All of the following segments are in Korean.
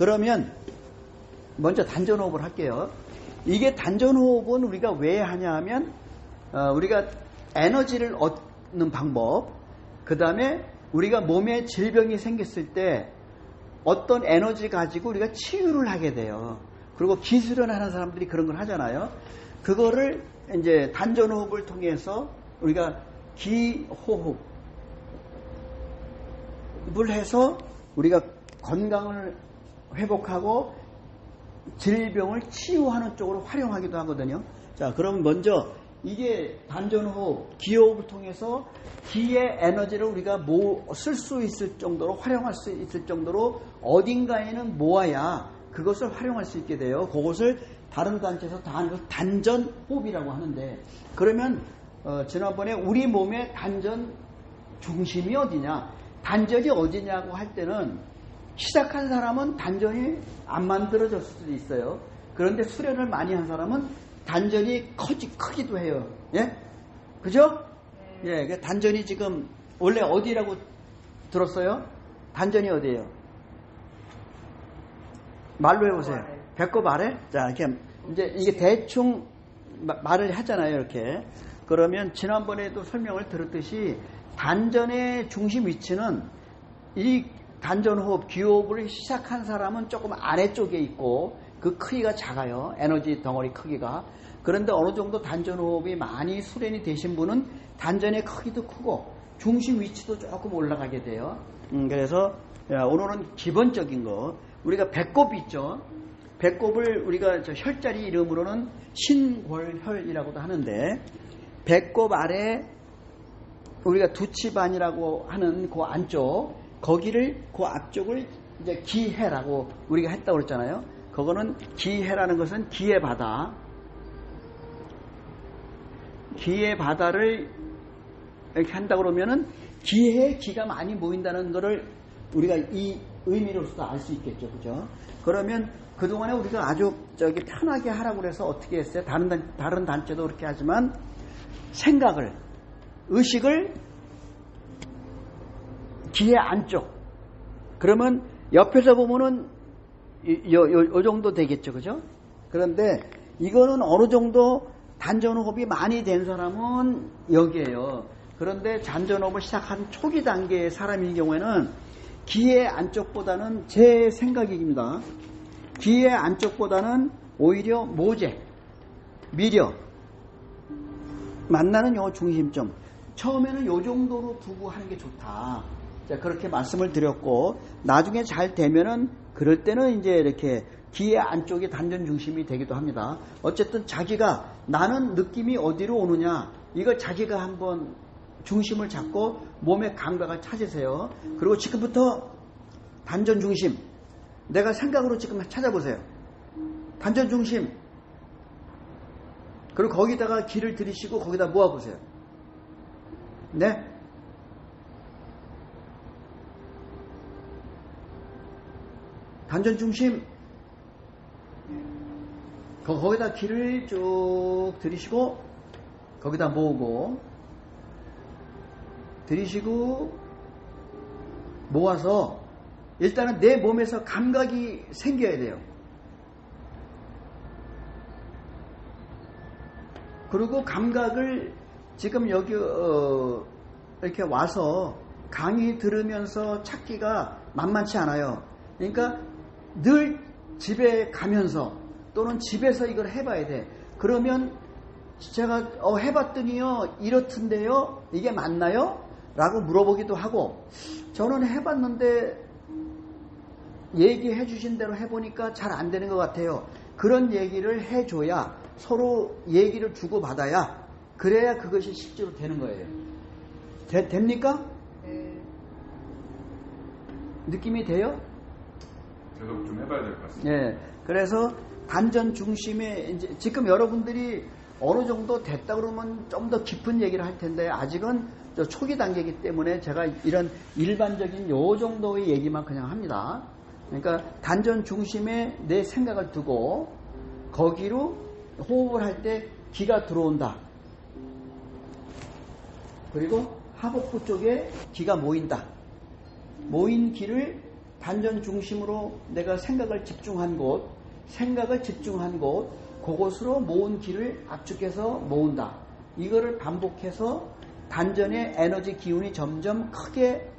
그러면 먼저 단전호흡을 할게요. 이게 단전호흡은 우리가 왜 하냐 하면 우리가 에너지를 얻는 방법, 그 다음에 우리가 몸에 질병이 생겼을 때 어떤 에너지 가지고 우리가 치유를 하게 돼요. 그리고 기술연하는 사람들이 그런 걸 하잖아요. 그거를 이제 단전호흡을 통해서 우리가 기호흡을 해서 우리가 건강을 회복하고 질병을 치유하는 쪽으로 활용하기도 하거든요. 자, 그럼 먼저 이게 단전호흡, 기호흡을 통해서 기의 에너지를 우리가 쓸 수 있을 정도로, 활용할 수 있을 정도로 어딘가에는 모아야 그것을 활용할 수 있게 돼요. 그것을 다른 단체에서 다 하는 것을 단전호흡이라고 하는데, 그러면 지난번에 우리 몸의 단전 중심이 어디냐, 단전이 어디냐고 할 때는 시작한 사람은 단전이 안 만들어졌을 수도 있어요. 그런데 수련을 많이 한 사람은 단전이 크기도 해요. 예? 그죠? 예, 단전이 지금 원래 어디라고 들었어요? 단전이 어디예요? 말로 해보세요. 배꼽 아래? 자, 이렇게 이제 이게 대충 말을 하잖아요, 이렇게. 그러면 지난번에도 설명을 들었듯이 단전의 중심 위치는 이 단전호흡, 기호흡을 시작한 사람은 조금 아래쪽에 있고 그 크기가 작아요. 에너지 덩어리 크기가. 그런데 어느 정도 단전호흡이 많이 수련이 되신 분은 단전의 크기도 크고 중심 위치도 조금 올라가게 돼요. 그래서 오늘은 기본적인 거, 우리가 배꼽 있죠. 배꼽을 우리가 혈자리 이름으로는 신골혈이라고도 하는데, 배꼽 아래 우리가 두치반이라고 하는 그 안쪽, 거기를, 그 앞쪽을 이제 기해라고 우리가 했다고 그랬잖아요. 그거는 기해라는 것은 기의 바다. 기의 바다를 이렇게 한다 그러면은 기에 기가 많이 모인다는 거를 우리가 이 의미로서도 알 수 있겠죠. 그죠? 그러면 그동안에 우리가 아주 편하게 하라고 그래서 어떻게 했어요? 다른 단체도 그렇게 하지만 생각을, 의식을 기의 안쪽. 그러면 옆에서 보면은 요 정도 되겠죠. 그죠? 그런데 이거는 어느 정도 단전호흡이 많이 된 사람은 여기에요. 그런데 단전호흡을 시작한 초기 단계의 사람인 경우에는 기의 안쪽보다는, 제 생각입니다, 기의 안쪽보다는 오히려 모제, 미려, 만나는 요 중심점, 처음에는 요 정도로 두고 하는 게 좋다. 자, 그렇게 말씀을 드렸고, 나중에 잘 되면은 그럴 때는 이제 이렇게 기의 안쪽이 단전 중심이 되기도 합니다. 어쨌든 자기가, 나는 느낌이 어디로 오느냐, 이걸 자기가 한번 중심을 잡고 몸의 감각을 찾으세요. 그리고 지금부터 단전 중심, 내가 생각으로 지금 찾아보세요. 단전 중심. 그리고 거기다가 기를 들이시고 거기다 모아보세요. 네? 단전 중심. 거기다 기를 쭉 들이시고 거기다 모으고, 들이시고 모아서 일단은 내 몸에서 감각이 생겨야 돼요. 그리고 감각을 지금 여기 이렇게 와서 강의 들으면서 찾기가 만만치 않아요. 그러니까 늘 집에 가면서 또는 집에서 이걸 해봐야 돼. 그러면 제가 해봤더니요 이렇던데요, 이게 맞나요? 라고 물어보기도 하고, 저는 해봤는데 얘기해 주신 대로 해보니까 잘 안 되는 것 같아요. 그런 얘기를 해줘야, 서로 얘기를 주고받아야, 그래야 그것이 실제로 되는 거예요. 됩니까? 느낌이 돼요? 계속 좀 해봐야 될 것 같습니다. 네. 그래서 단전 중심에 이제 지금 여러분들이 어느 정도 됐다 그러면 좀 더 깊은 얘기를 할 텐데, 아직은 저 초기 단계이기 때문에 제가 이런 일반적인 요 정도의 얘기만 그냥 합니다. 그러니까 단전 중심에 내 생각을 두고 거기로 호흡을 할 때 기가 들어온다. 그리고 하복부 쪽에 기가 모인다. 모인 기를 단전 중심으로 내가 생각을 집중한 곳, 그곳으로 모은 기를 압축해서 모은다. 이거를 반복해서 단전의 에너지 기운이 점점 크게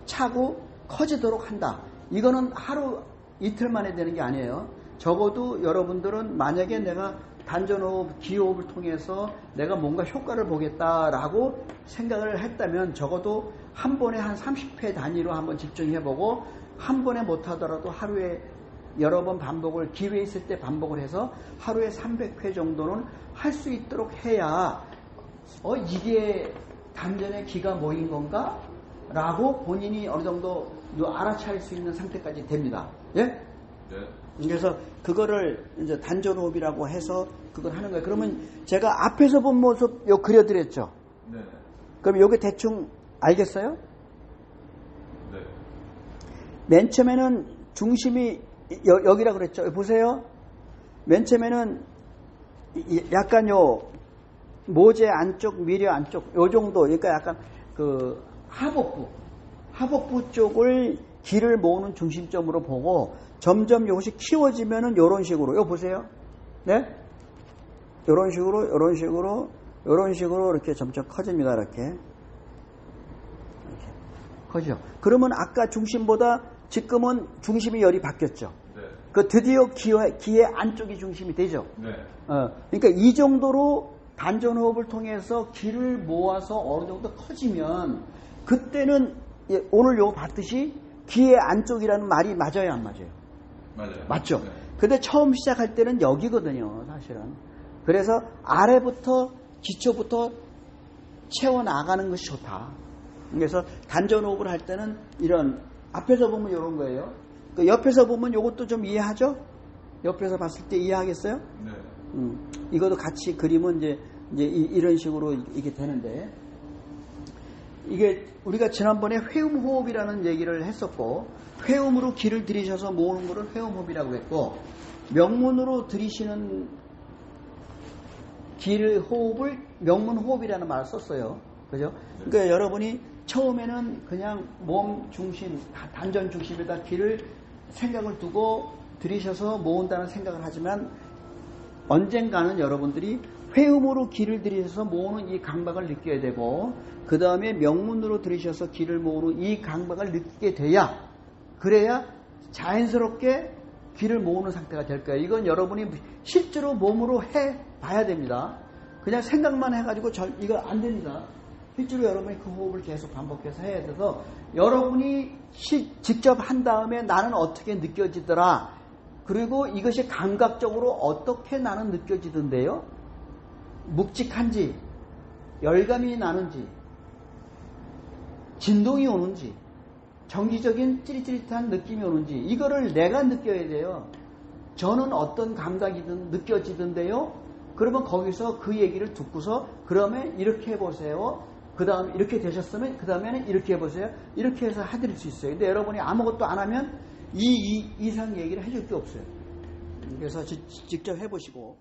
차고 커지도록 한다. 이거는 하루 이틀 만에 되는 게 아니에요. 적어도 여러분들은 만약에 내가 단전호흡, 기호흡을 통해서 내가 뭔가 효과를 보겠다라고 생각을 했다면 적어도 한 번에 한 30회 단위로 한번 집중해보고 한 번에 못하더라도 하루에 여러 번 반복을 기회 있을 때 반복을 해서 하루에 300회 정도는 할 수 있도록 해야 이게 단전의 기가 모인 건가? 라고 본인이 어느 정도 알아차릴 수 있는 상태까지 됩니다. 예? 네. 그래서 그거를 이제 단전호흡이라고 해서 그걸 하는 거예요. 그러면 제가 앞에서 본 모습 요 그려드렸죠? 네. 그럼 요게 대충 알겠어요? 네. 맨 처음에는 중심이 여기라 그랬죠? 보세요. 맨 처음에는 약간 요 모제 안쪽, 미려 안쪽 요 정도, 그러니까 약간 그 하복부 쪽을 기를 모으는 중심점으로 보고 점점 이것이 키워지면은 요런 식으로, 요 보세요. 네? 요런 식으로 이렇게 점점 커집니다. 이렇게 커지죠. 그러면 아까 중심보다 지금은 중심이 열이 바뀌었죠. 네. 그 드디어 기의 안쪽이 중심이 되죠. 네. 그러니까 이 정도로 단전호흡을 통해서 기를 모아서 어느 정도 커지면 그때는 오늘 요거 봤듯이 기의 안쪽이라는 말이 맞아요, 안 맞아요? 맞아요. 맞죠? 네. 근데 처음 시작할 때는 여기거든요, 사실은. 그래서 아래부터 기초부터 채워나가는 것이 좋다. 그래서 단전호흡을 할 때는 이런 앞에서 보면 이런 거예요. 그 옆에서 보면 이것도 좀 이해하죠? 옆에서 봤을 때 이해하겠어요? 네. 이것도 같이 그리면 이제 이런 식으로 이게 되는데, 이게 우리가 지난번에 회음호흡이라는 얘기를 했었고, 회음으로 기를 들이셔서 모으는 거를 회음호흡이라고 했고, 명문으로 들이시는 기를 호흡을 명문호흡이라는 말을 썼어요. 그죠? 그러니까 여러분이 처음에는 그냥 몸 중심, 단전 중심에다 기를 생각을 두고 들이셔서 모은다는 생각을 하지만 언젠가는 여러분들이 회음으로 기를 들이셔서 모으는 이 강박을 느껴야 되고, 그 다음에 명문으로 들이셔서 기를 모으는 이 강박을 느끼게 돼야, 그래야 자연스럽게 기를 모으는 상태가 될 거예요. 이건 여러분이 실제로 몸으로 해 봐야 됩니다. 그냥 생각만 해가지고 이거 안 됩니다. 실제로 여러분이 그 호흡을 계속 반복해서 해야 돼서 여러분이 직접 한 다음에 나는 어떻게 느껴지더라, 그리고 이것이 감각적으로 어떻게 나는 느껴지던데요? 묵직한지, 열감이 나는지, 진동이 오는지, 정기적인 찌릿찌릿한 느낌이 오는지, 이거를 내가 느껴야 돼요. 저는 어떤 감각이든 느껴지던데요? 그러면 거기서 그 얘기를 듣고서 그러면 이렇게 해보세요. 그 다음에 이렇게 되셨으면 그 다음에는 이렇게 해보세요. 이렇게 해서 해드릴 수 있어요. 근데 여러분이 아무것도 안 하면 이 이상 얘기를 해줄 게 없어요. 그래서 직접 해보시고